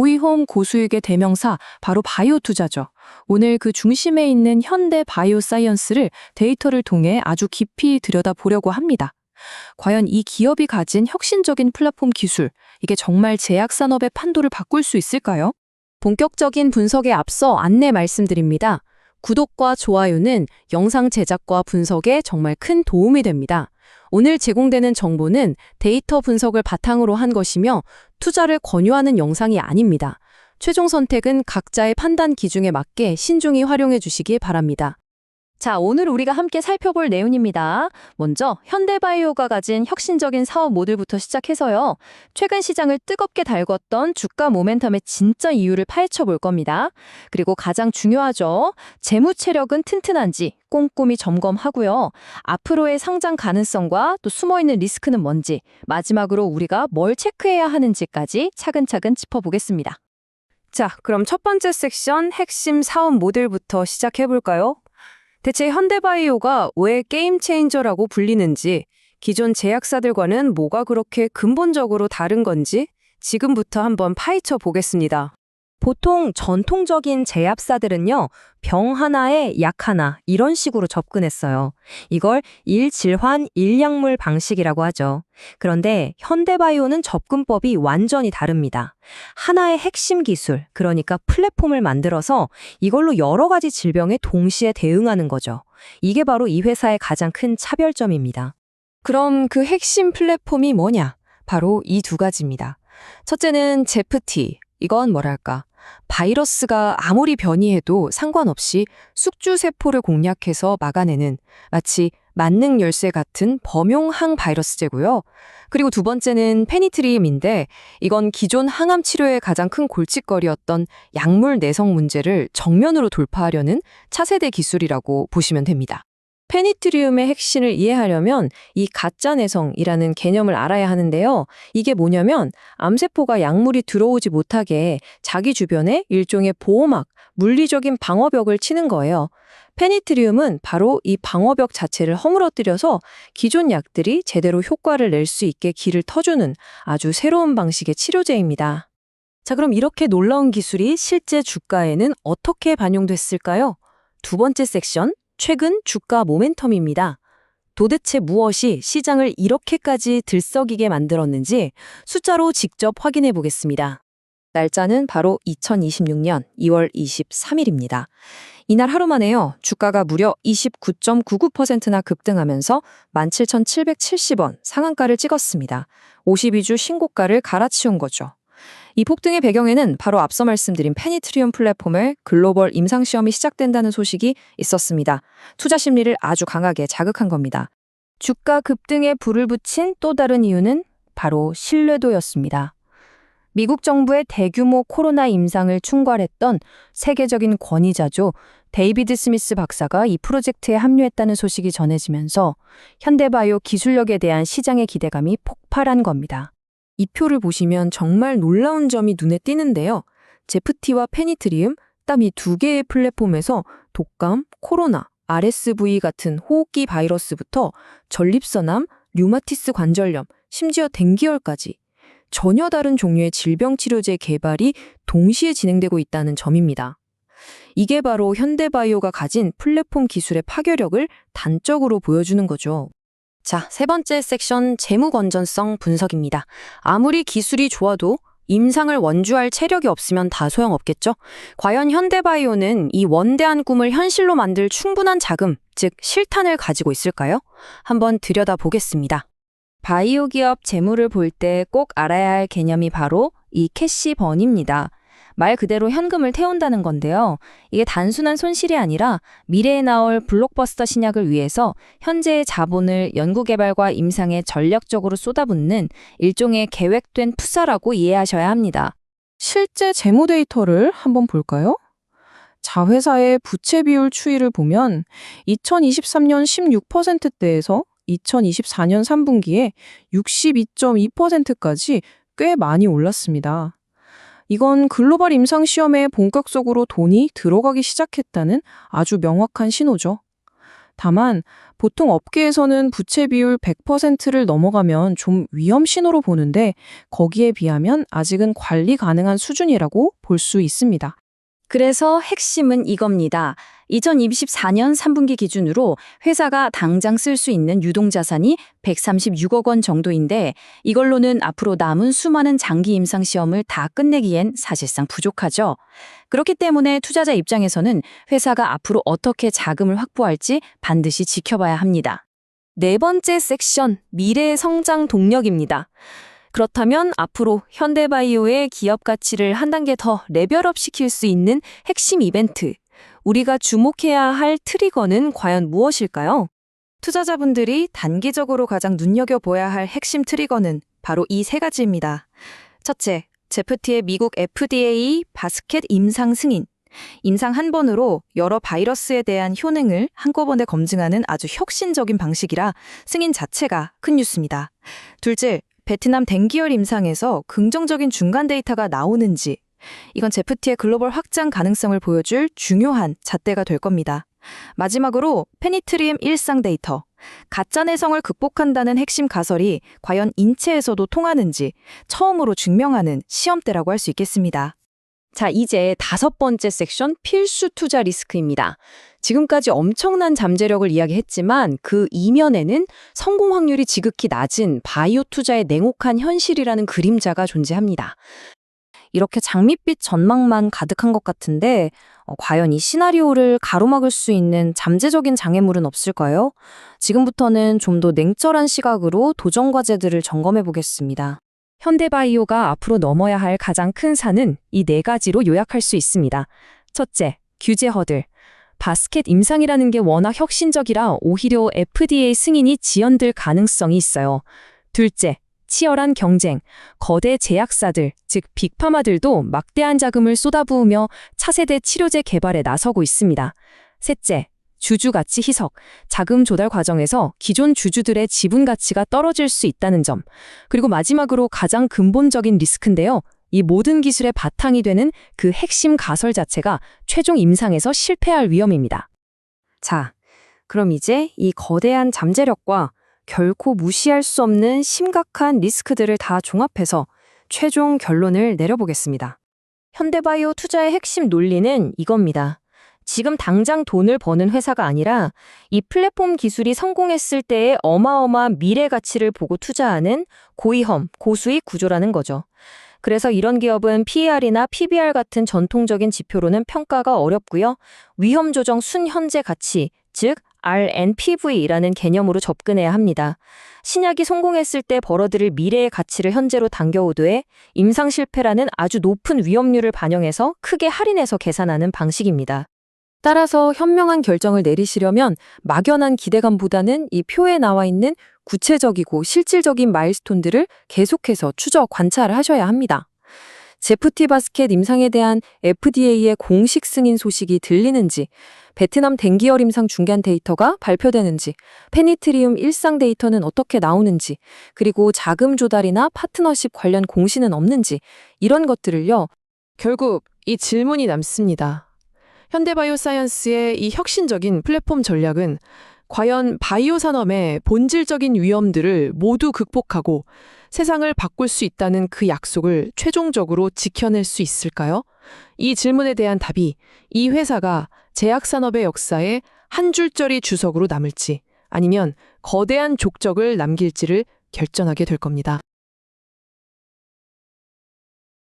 고위험 고수익의 대명사 바로 바이오 투자죠. 오늘 그 중심에 있는 현대 바이오 사이언스를 데이터를 통해 아주 깊이 들여다보려고 합니다. 과연 이 기업이 가진 혁신적인 플랫폼 기술, 이게 정말 제약산업의 판도를 바꿀 수 있을까요? 본격적인 분석에 앞서 안내 말씀드립니다. 구독과 좋아요는 영상 제작과 분석에 정말 큰 도움이 됩니다. 오늘 제공되는 정보는 데이터 분석을 바탕으로 한 것이며 투자를 권유하는 영상이 아닙니다. 최종 선택은 각자의 판단 기준에 맞게 신중히 활용해 주시기 바랍니다. 자, 오늘 우리가 함께 살펴볼 내용입니다. 먼저 현대바이오가 가진 혁신적인 사업 모델부터 시작해서요. 최근 시장을 뜨겁게 달궜던 주가 모멘텀의 진짜 이유를 파헤쳐 볼 겁니다. 그리고 가장 중요하죠. 재무 체력은 튼튼한지 꼼꼼히 점검하고요. 앞으로의 상장 가능성과 또 숨어있는 리스크는 뭔지, 마지막으로 우리가 뭘 체크해야 하는지까지 차근차근 짚어보겠습니다. 자, 그럼 첫 번째 섹션 핵심 사업 모델부터 시작해볼까요? 대체 현대바이오가 왜 게임 체인저라고 불리는지, 기존 제약사들과는 뭐가 그렇게 근본적으로 다른 건지 지금부터 한번 파헤쳐 보겠습니다. 보통 전통적인 제약사들은요, 병 하나에 약 하나 이런 식으로 접근했어요. 이걸 일질환, 일약물 방식이라고 하죠. 그런데 현대바이오는 접근법이 완전히 다릅니다. 하나의 핵심 기술, 그러니까 플랫폼을 만들어서 이걸로 여러 가지 질병에 동시에 대응하는 거죠. 이게 바로 이 회사의 가장 큰 차별점입니다. 그럼 그 핵심 플랫폼이 뭐냐? 바로 이 두 가지입니다. 첫째는 제프티. 이건 뭐랄까? 바이러스가 아무리 변이해도 상관없이 숙주세포를 공략해서 막아내는 마치 만능 열쇠 같은 범용 항바이러스제고요. 그리고 두 번째는 페니트리움인데 이건 기존 항암 치료의 가장 큰 골칫거리였던 약물 내성 문제를 정면으로 돌파하려는 차세대 기술이라고 보시면 됩니다. 페니트리움의 핵심을 이해하려면 이 가짜 내성이라는 개념을 알아야 하는데요. 이게 뭐냐면 암세포가 약물이 들어오지 못하게 자기 주변에 일종의 보호막, 물리적인 방어벽을 치는 거예요. 페니트리움은 바로 이 방어벽 자체를 허물어뜨려서 기존 약들이 제대로 효과를 낼 수 있게 길을 터주는 아주 새로운 방식의 치료제입니다. 자, 그럼 이렇게 놀라운 기술이 실제 주가에는 어떻게 반영됐을까요? 두 번째 섹션. 최근 주가 모멘텀입니다. 도대체 무엇이 시장을 이렇게까지 들썩이게 만들었는지 숫자로 직접 확인해 보겠습니다. 날짜는 바로 2026년 2월 23일입니다. 이날 하루 만에요. 주가가 무려 29.99%나 급등하면서 17,770원 상한가를 찍었습니다. 52주 신고가를 갈아치운 거죠. 이 폭등의 배경에는 바로 앞서 말씀드린 페니트리움 플랫폼의 글로벌 임상시험이 시작된다는 소식이 있었습니다. 투자 심리를 아주 강하게 자극한 겁니다. 주가 급등에 불을 붙인 또 다른 이유는 바로 신뢰도였습니다. 미국 정부의 대규모 코로나 임상을 충괄했던 세계적인 권위자죠. 데이비드 스미스 박사가 이 프로젝트에 합류했다는 소식이 전해지면서 현대바이오 기술력에 대한 시장의 기대감이 폭발한 겁니다. 이 표를 보시면 정말 놀라운 점이 눈에 띄는데요. 제프티와 페니트리움, 딱 이 두 개의 플랫폼에서 독감, 코로나, RSV 같은 호흡기 바이러스부터 전립선암, 류마티스 관절염, 심지어 댕기열까지 전혀 다른 종류의 질병 치료제 개발이 동시에 진행되고 있다는 점입니다. 이게 바로 현대바이오가 가진 플랫폼 기술의 파괴력을 단적으로 보여주는 거죠. 자, 세 번째 섹션 재무 건전성 분석입니다. 아무리 기술이 좋아도 임상을 원주할 체력이 없으면 다 소용없겠죠? 과연 현대바이오는 이 원대한 꿈을 현실로 만들 충분한 자금, 즉 실탄을 가지고 있을까요? 한번 들여다보겠습니다. 바이오 기업 재무를 볼 때 꼭 알아야 할 개념이 바로 이 캐시번입니다. 말 그대로 현금을 태운다는 건데요. 이게 단순한 손실이 아니라 미래에 나올 블록버스터 신약을 위해서 현재의 자본을 연구개발과 임상에 전략적으로 쏟아붓는 일종의 계획된 투자라고 이해하셔야 합니다. 실제 재무 데이터를 한번 볼까요? 자회사의 부채 비율 추이를 보면 2023년 16%대에서 2024년 3분기에 62.2%까지 꽤 많이 올랐습니다. 이건 글로벌 임상시험에 본격적으로 돈이 들어가기 시작했다는 아주 명확한 신호죠. 다만 보통 업계에서는 부채 비율 100%를 넘어가면 좀 위험 신호로 보는데 거기에 비하면 아직은 관리 가능한 수준이라고 볼 수 있습니다. 그래서 핵심은 이겁니다. 2024년 3분기 기준으로 회사가 당장 쓸 수 있는 유동자산이 136억 원 정도인데 이걸로는 앞으로 남은 수많은 장기 임상 시험을 다 끝내기엔 사실상 부족하죠. 그렇기 때문에 투자자 입장에서는 회사가 앞으로 어떻게 자금을 확보할지 반드시 지켜봐야 합니다. 네 번째 섹션, 미래의 성장 동력입니다. 그렇다면 앞으로 현대바이오의 기업 가치를 한 단계 더 레벨업 시킬 수 있는 핵심 이벤트, 우리가 주목해야 할 트리거는 과연 무엇일까요? 투자자분들이 단기적으로 가장 눈여겨봐야 할 핵심 트리거는 바로 이 세 가지입니다. 첫째, 제프티의 미국 FDA 바스켓 임상 승인. 임상 한 번으로 여러 바이러스에 대한 효능을 한꺼번에 검증하는 아주 혁신적인 방식이라 승인 자체가 큰 뉴스입니다. 둘째, 베트남 댕기열 임상에서 긍정적인 중간 데이터가 나오는지, 이건 제프티의 글로벌 확장 가능성을 보여줄 중요한 잣대가 될 겁니다. 마지막으로 페니트리움 일상 데이터, 가짜 내성을 극복한다는 핵심 가설이 과연 인체에서도 통하는지 처음으로 증명하는 시험대라고 할 수 있겠습니다. 자, 이제 다섯 번째 섹션, 필수 투자 리스크입니다. 지금까지 엄청난 잠재력을 이야기했지만 그 이면에는 성공 확률이 지극히 낮은 바이오 투자의 냉혹한 현실이라는 그림자가 존재합니다. 이렇게 장밋빛 전망만 가득한 것 같은데 과연 이 시나리오를 가로막을 수 있는 잠재적인 장애물은 없을까요? 지금부터는 좀 더 냉철한 시각으로 도전 과제들을 점검해 보겠습니다. 현대바이오가 앞으로 넘어야 할 가장 큰 산은 이 네 가지로 요약할 수 있습니다. 첫째, 규제 허들. 바스켓 임상이라는 게 워낙 혁신적이라 오히려 FDA 승인이 지연될 가능성이 있어요. 둘째, 치열한 경쟁. 거대 제약사들, 즉 빅파마들도 막대한 자금을 쏟아부으며 차세대 치료제 개발에 나서고 있습니다. 셋째, 주주 가치 희석. 자금 조달 과정에서 기존 주주들의 지분 가치가 떨어질 수 있다는 점. 그리고 마지막으로 가장 근본적인 리스크인데요. 이 모든 기술의 바탕이 되는 그 핵심 가설 자체가 최종 임상에서 실패할 위험입니다. 자, 그럼 이제 이 거대한 잠재력과 결코 무시할 수 없는 심각한 리스크들을 다 종합해서 최종 결론을 내려보겠습니다. 현대바이오 투자의 핵심 논리는 이겁니다. 지금 당장 돈을 버는 회사가 아니라 이 플랫폼 기술이 성공했을 때의 어마어마한 미래 가치를 보고 투자하는 고위험, 고수익 구조라는 거죠. 그래서 이런 기업은 PER이나 PBR 같은 전통적인 지표로는 평가가 어렵고요. 위험 조정 순현재 가치, 즉 RNPV라는 개념으로 접근해야 합니다. 신약이 성공했을 때 벌어들일 미래의 가치를 현재로 당겨오되 임상 실패라는 아주 높은 위험률을 반영해서 크게 할인해서 계산하는 방식입니다. 따라서 현명한 결정을 내리시려면 막연한 기대감보다는 이 표에 나와 있는 구체적이고 실질적인 마일스톤들을 계속해서 추적, 관찰을 하셔야 합니다. 제프티 바스켓 임상에 대한 FDA의 공식 승인 소식이 들리는지, 베트남 댕기열 임상 중간 데이터가 발표되는지, 페니트리움 일상 데이터는 어떻게 나오는지, 그리고 자금 조달이나 파트너십 관련 공시는 없는지, 이런 것들을요. 결국 이 질문이 남습니다. 현대바이오 사이언스의 이 혁신적인 플랫폼 전략은 과연 바이오 산업의 본질적인 위험들을 모두 극복하고 세상을 바꿀 수 있다는 그 약속을 최종적으로 지켜낼 수 있을까요? 이 질문에 대한 답이 이 회사가 제약산업의 역사에 한 줄짜리 주석으로 남을지 아니면 거대한 족적을 남길지를 결정하게 될 겁니다.